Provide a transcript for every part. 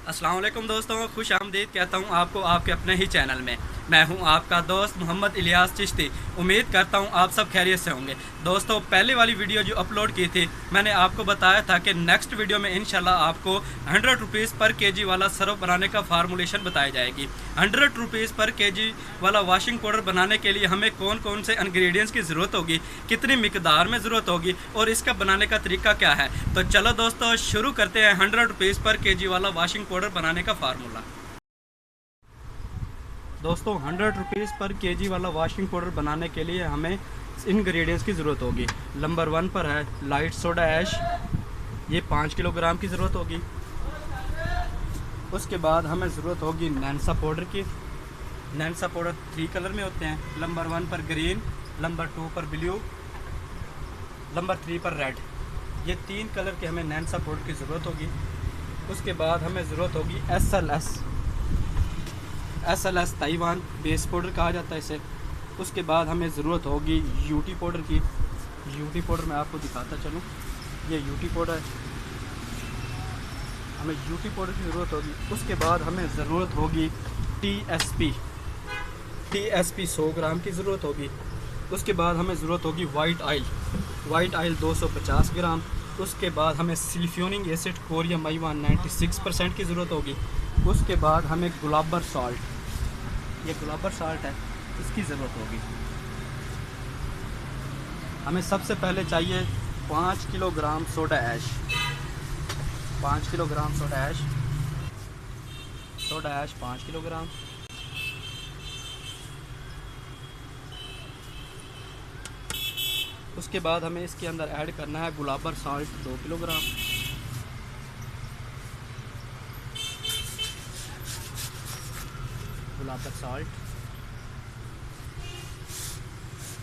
अस्सलाम वालेकुम दोस्तों, खुश आमदीद कहता हूँ आपको आपके अपने ही चैनल में। मैं हूँ आपका दोस्त मोहम्मद इलियास चिश्ती। उम्मीद करता हूँ आप सब खैरियत से होंगे। दोस्तों, पहले वाली वीडियो जो अपलोड की थी मैंने आपको बताया था कि नेक्स्ट वीडियो में इंशाल्लाह आपको 100 रुपीज़ पर केजी वाला सरफ बनाने का फार्मूलेशन बताई जाएगी। 100 रुपीज़ पर केजी वाला वॉशिंग पाउडर बनाने के लिए हमें कौन कौन से इंग्रेडिएंट्स की ज़रूरत होगी, कितनी मिकदार में ज़रूरत होगी और इसका बनाने का तरीका क्या है। तो चलो दोस्तों शुरू करते हैं 100 रुपीज़ पर केजी वाला वॉशिंग पाउडर बनाने का फार्मूला। दोस्तों 100 रुपीज़ पर केजी वाला वॉशिंग पाउडर बनाने के लिए हमें इंग्रेडिएंट्स की ज़रूरत होगी। नंबर 1 पर है लाइट सोडा ऐश, ये 5 किलोग्राम की ज़रूरत होगी। उसके बाद हमें ज़रूरत होगी नैंसा पाउडर की। नैंसा पाउडर 3 कलर में होते हैं। नंबर 1 पर ग्रीन, नंबर 2 पर ब्लू, नंबर 3 पर रेड। ये 3 कलर के हमें नैंसा पाउडर की ज़रूरत होगी। उसके बाद हमें ज़रूरत होगी S L S Taiwan base powder कहा जाता है इसे। उसके बाद हमें ज़रूरत होगी यूटी पाउडर की। यूटी पाउडर मैं आपको दिखाता चलूँ, ये यूटी पाउडर है, हमें यूटी पाउडर की ज़रूरत होगी। उसके बाद हमें ज़रूरत होगी टीएसपी 100 ग्राम की ज़रूरत होगी। उसके बाद हमें ज़रूरत होगी वाइट ऑयल 250 ग्राम। उसके बाद हमें सिलिकॉनिक एसिड कोरियम आइवान 96% की ज़रूरत होगी। उसके बाद हमें गुलाबर साल्ट, ये गुलाबर साल्ट है, इसकी ज़रूरत होगी। हमें सबसे पहले चाहिए 5 kilogram soda ash. 5 kilogram soda ash 5 kilogram. उसके बाद हमें इसके अंदर ऐड करना है गुलाबर साल्ट 2 किलोग्राम। गुलाबर साल्ट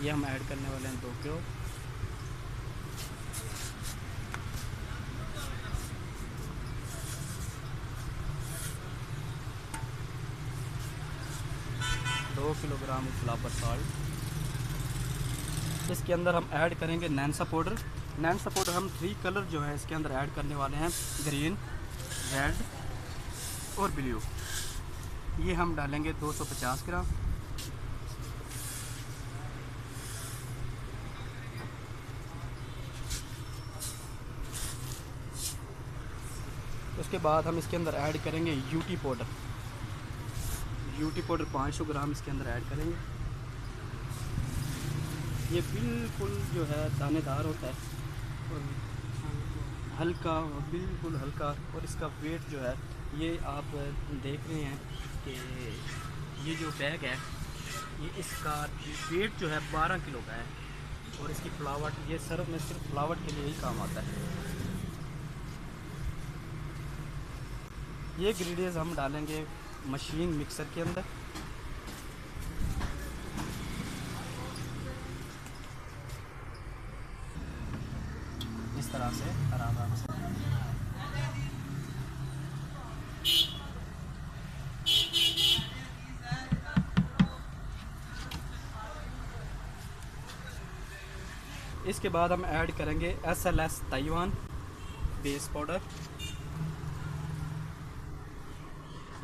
ये हम ऐड करने वाले हैं 2 किलो। किलोग्राम गुलाबर साल्ट। इसके अंदर हम ऐड करेंगे नैंसा पाउडर। नैंसा पाउडर हम 3 कलर जो है इसके अंदर ऐड करने वाले हैं, ग्रीन, रेड और ब्लू। ये हम डालेंगे 250 ग्राम। उसके बाद हम इसके अंदर ऐड करेंगे यूटी पाउडर। यूटी पाउडर 500 ग्राम इसके अंदर ऐड करेंगे। ये बिल्कुल जो है दानेदार होता है और हल्का, बिल्कुल हल्का, और इसका वेट जो है ये आप देख रहे हैं कि ये जो बैग है ये इसका वेट जो है 12 किलो का है। और इसकी फ्लावट, ये सरफ में सिर्फ फ्लावट के लिए ही काम आता है। ये इंग्रेडिएंट्स हम डालेंगे मशीन मिक्सर के अंदर। इस तरह से आराम से इसके बाद हम ऐड करेंगे SLS ताइवान बेस पाउडर।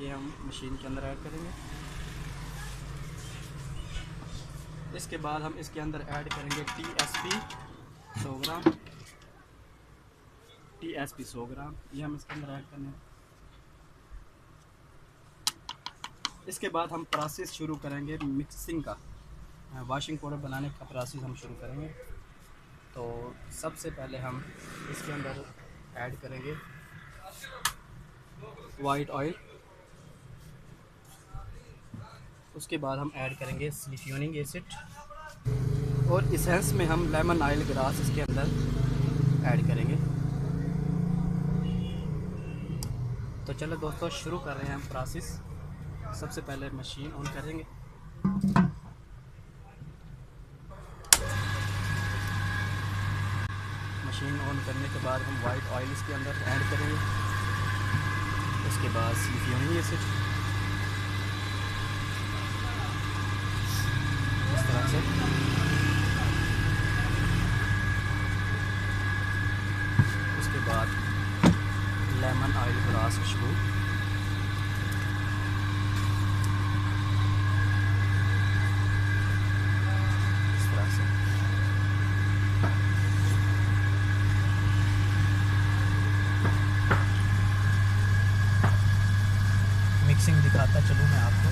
ये हम मशीन के अंदर ऐड करेंगे। इसके बाद हम इसके अंदर ऐड करेंगे TSP 100 ग्राम। TSP 100 ग्राम ये हम इसके अंदर ऐड करने हैं। इसके बाद हम प्रोसेस शुरू करेंगे मिक्सिंग का। वॉशिंग पाउडर बनाने का प्रोसेस हम शुरू करेंगे। तो सबसे पहले हम इसके अंदर ऐड करेंगे वाइट ऑयल। उसके बाद हम ऐड करेंगे सिलिकॉनिक एसिड और इसेंस में हम लेमन ऑयल ग्रास इसके अंदर ऐड करेंगे। तो चलो दोस्तों शुरू कर रहे हैं हम प्रोसेस। सबसे पहले मशीन ऑन करेंगे। मशीन ऑन करने के बाद हम वाइट ऑयल इसके अंदर ऐड करेंगे। उसके बाद सिलिकॉनिक एसिड इस तरह से। उसके बाद लेमन ऑयल ग्रास खुशबू मिक्सिंग दिखाता चलूँ मैं आपको।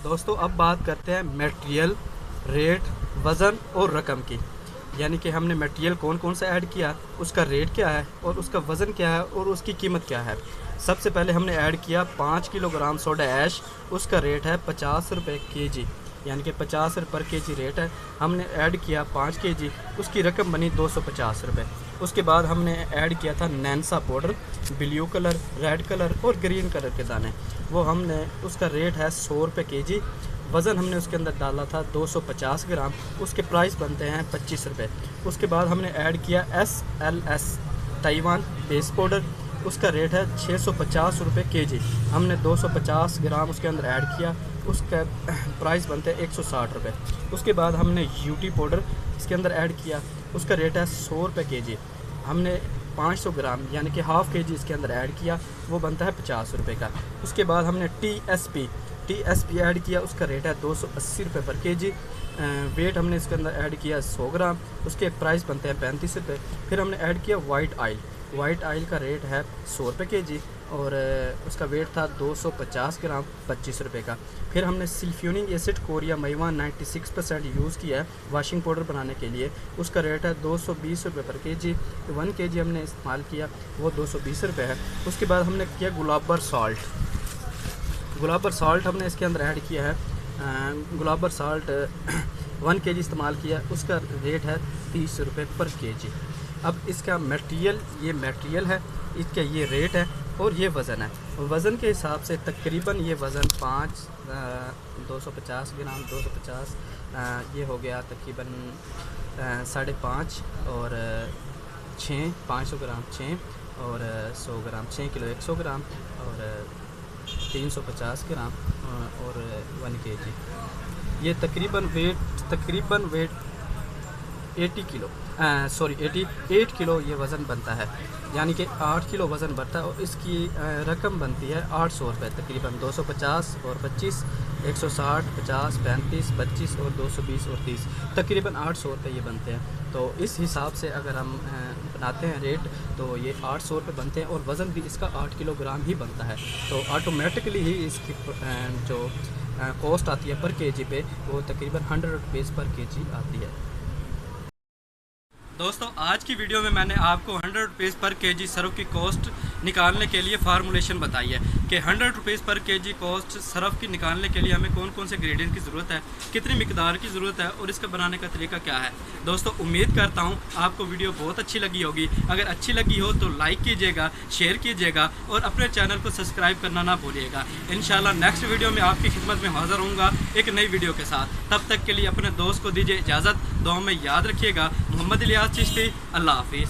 दोस्तों अब बात करते हैं मटेरियल, रेट, वज़न और रकम की। यानी कि हमने मटेरियल कौन कौन सा ऐड किया, उसका रेट क्या है और उसका वज़न क्या है और उसकी कीमत क्या है। सबसे पहले हमने ऐड किया 5 किलोग्राम सोडा ऐश, उसका रेट है 50 रुपये kg, यानी कि 50 रुपये पर kg रेट है। हमने ऐड किया 5 kg, उसकी रकम बनी 250 रुपये। उसके बाद हमने ऐड किया था नैन्सा powder, blue colour, red colour और ग्रीन कलर के दाने, वो हमने उसका रेट है 100 रुपये kg। वज़न हमने उसके अंदर डाला था 250 ग्राम, उसके प्राइस बनते हैं 25 रुपये। उसके बाद हमने ऐड किया SLS ताइवान बेस पाउडर, उसका रेट है 650 रुपये kg। हमने 250 ग्राम उसके अंदर ऐड किया, उसका प्राइस बनते हैं 160 रुपये। उसके बाद हमने UT पाउडर इसके अंदर ऐड किया, उसका रेट है 100 रुपये kg। हमने 500 ग्राम यानी कि हाफ़ kg इसके अंदर ऐड किया, वो बनता है 50 रुपये का। उसके बाद हमने TSP ऐड किया, उसका रेट है 280 रुपये पर kg। वेट हमने इसके अंदर ऐड किया 100 ग्राम, उसके प्राइस बनते हैं 35 रुपये। फिर हमने ऐड किया वाइट ऑयल का रेट है 100 रुपये kg और उसका वेट था 250 ग्राम 25 रुपये का। फिर हमने सल्फ्यूरिक एसिड कोरिया मैवान 96% यूज़ किया है वॉशिंग पाउडर बनाने के लिए, उसका रेट है 220 रुपये पर kg। 1 kg हमने इस्तेमाल किया, वो 220 रुपये है। उसके बाद हमने किया गुलाबर साल्ट हमने इसके अंदर ऐड किया है। गुलाबर साल्ट 1 kg इस्तेमाल किया, उसका रेट है 30 रुपये पर kg। अब इसका मटेरियल है, इसका ये रेट है और ये वज़न है। वज़न के हिसाब से तकरीबन ये वज़न 250 ग्राम 250 ये हो गया तकरीबन 5.5 और 6 500 ग्राम 6 और 100 ग्राम 6 किलो 100 ग्राम और 350 ग्राम और 1 kg। ये तकरीबन वेट 88 किलो ये वज़न बनता है, यानी कि 8 किलो वज़न बढ़ता है। और इसकी रकम बनती है 800 रुपये, तकरीबन 250 और 25 160 50 35 25 और 220 और 30, तकरीबन 800 रुपये ये बनते हैं। तो इस हिसाब से अगर हम बनाते हैं रेट तो ये 800 रुपये बनते हैं और वज़न भी इसका 8 किलोग्राम ही बनता है। तो ऑटोमेटिकली ही इसकी जो कॉस्ट आती है पर kg पे वो तकरीबन 100 रुपीज़ पर kg आती है। दोस्तों आज की वीडियो में मैंने आपको 100 रुपीज़ पर kg सरफ की कॉस्ट निकालने के लिए फार्मूलेशन बताई है कि 100 रुपीज़ पर kg कॉस्ट सरफ की निकालने के लिए हमें कौन कौन से इंग्रेडिएंट की ज़रूरत है, कितनी मिकदार की ज़रूरत है और इसका बनाने का तरीका क्या है। दोस्तों उम्मीद करता हूँ आपको वीडियो बहुत अच्छी लगी होगी। अगर अच्छी लगी हो तो लाइक कीजिएगा, शेयर कीजिएगा और अपने चैनल को सब्सक्राइब करना ना भूलिएगा। इंशाल्लाह नेक्स्ट वीडियो में आपकी खिदमत में हाज़िर होऊंगा एक नई वीडियो के साथ। तब तक के लिए अपने दोस्त को दीजिए इजाज़त, दुआ में याद रखिएगा। मोहम्मद इलियास चिश्ती, अल्लाह हाफिज़।